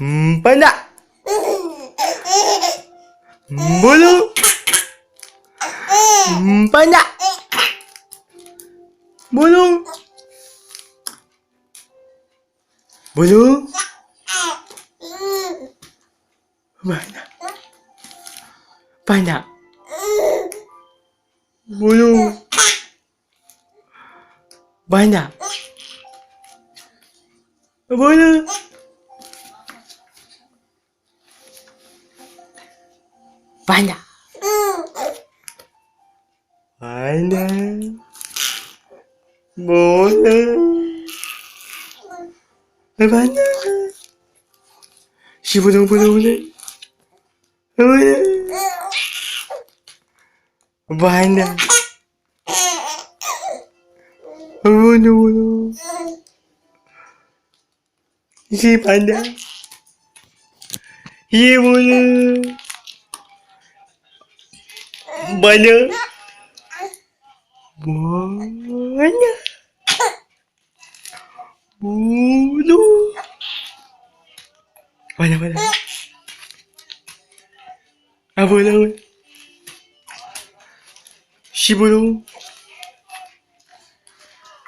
Panda. Burung. Panda. Burung. Burung. Panda. Panda. Burung. Panda. Burung. Panda. Panda. Burung. Panda. Si burung. Panda. Burung. Si panda. Si burung. Panda. Panda. Burung. Panda. Apa nama? Si burung.